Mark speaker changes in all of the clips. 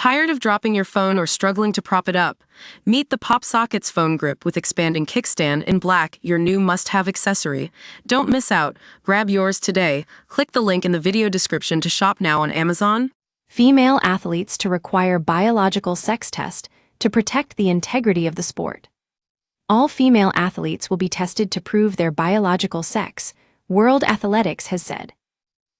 Speaker 1: Tired of dropping your phone or struggling to prop it up? Meet the PopSockets phone grip with expanding kickstand in black, your new must-have accessory. Don't miss out. Grab yours today. Click the link in the video description to shop now on Amazon.
Speaker 2: Female athletes to require biological sex test to protect the integrity of the sport. All female athletes will be tested to prove their biological sex, World Athletics has said.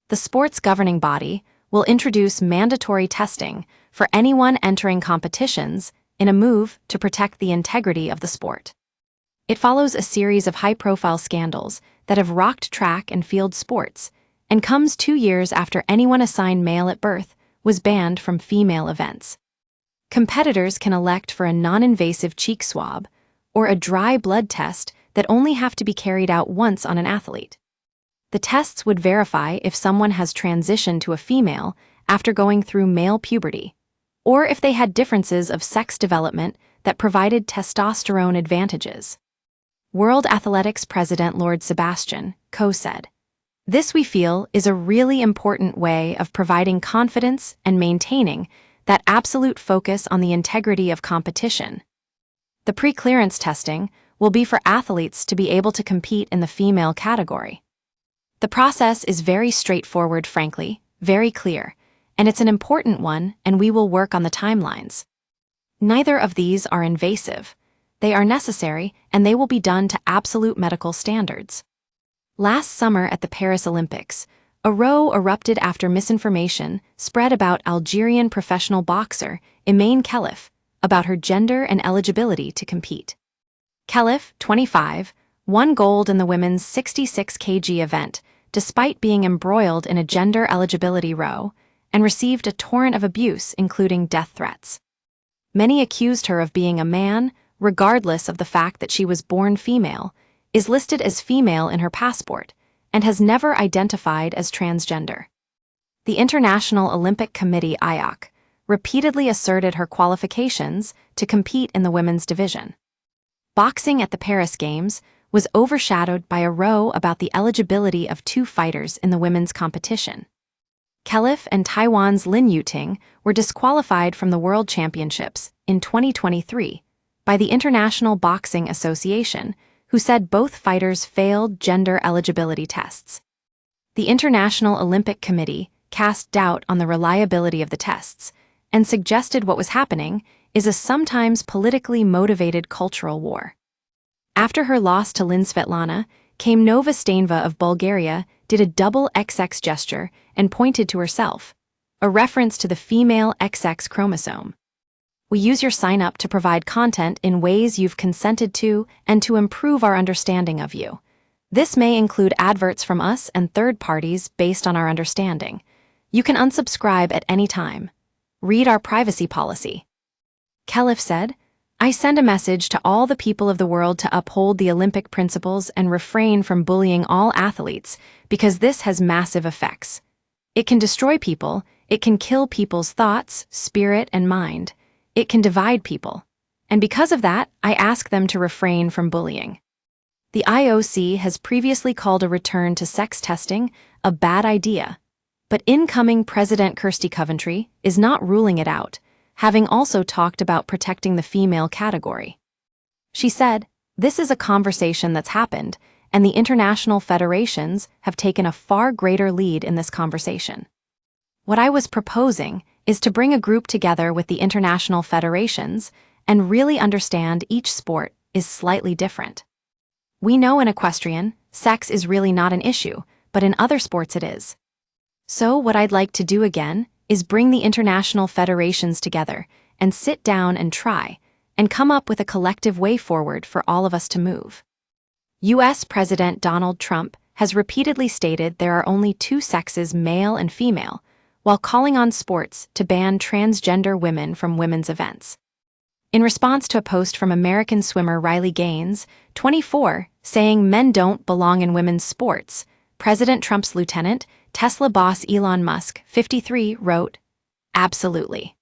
Speaker 2: The sport's governing body will introduce mandatory testing for anyone entering competitions in a move to protect the integrity of the sport. It follows a series of high-profile scandals that have rocked track and field sports and comes 2 years after anyone assigned male at birth was banned from female events. Competitors can elect for a non-invasive cheek swab or a dry blood test that only have to be carried out once on an athlete. The tests would verify if someone has transitioned to a female after going through male puberty, or if they had differences of sex development that provided testosterone advantages. World Athletics President Lord Sebastian Coe said, "This, we feel, is a really important way of providing confidence and maintaining that absolute focus on the integrity of competition. The pre-clearance testing will be for athletes to be able to compete in the female category. The process is very straightforward, frankly, very clear, and it's an important one, and we will work on the timelines. Neither of these are invasive. They are necessary, and they will be done to absolute medical standards." Last summer at the Paris Olympics, a row erupted after misinformation spread about Algerian professional boxer Imane Khelif about her gender and eligibility to compete. Khelif, 25, won gold in the women's 66 kg event despite being embroiled in a gender eligibility row and received a torrent of abuse, including death threats. Many accused her of being a man, regardless of the fact that she was born female, is listed as female in her passport, and has never identified as transgender. The International Olympic Committee (IOC) repeatedly asserted her qualifications to compete in the women's division. Boxing at the Paris Games was overshadowed by a row about the eligibility of 2 fighters in the women's competition. Khelif and Taiwan's Lin Yuting were disqualified from the World Championships in 2023 by the International Boxing Association, who said both fighters failed gender eligibility tests. The International Olympic Committee cast doubt on the reliability of the tests and suggested what was happening is a sometimes politically motivated cultural war. After her loss to Lin Svetlana, came Nova Staneva of Bulgaria did a double XX gesture and pointed to herself, a reference to the female XX chromosome. "We use your sign-up to provide content in ways you've consented to and to improve our understanding of you. This may include adverts from us and third parties based on our understanding. You can unsubscribe at any time. Read our privacy policy." Khelif said, "I send a message to all the people of the world to uphold the Olympic principles and refrain from bullying all athletes because this has massive effects. It can destroy people, it can kill people's thoughts, spirit, and mind. It can divide people. And because of that, I ask them to refrain from bullying." The IOC has previously called a return to sex testing a bad idea, but incoming President Kirsty Coventry is not ruling it out, having also talked about protecting the female category. She said, "This is a conversation that's happened, and the international federations have taken a far greater lead in this conversation. What I was proposing is to bring a group together with the international federations and really understand each sport is slightly different. We know in equestrian, sex is really not an issue, but in other sports it is. So what I'd like to do again is bring the international federations together and sit down and try and come up with a collective way forward for all of us to move." U.S. President Donald Trump has repeatedly stated there are only 2 sexes, male and female, while calling on sports to ban transgender women from women's events. In response to a post from American swimmer Riley Gaines, 24, saying men don't belong in women's sports, President Trump's lieutenant, Tesla boss Elon Musk, 53, wrote, "Absolutely.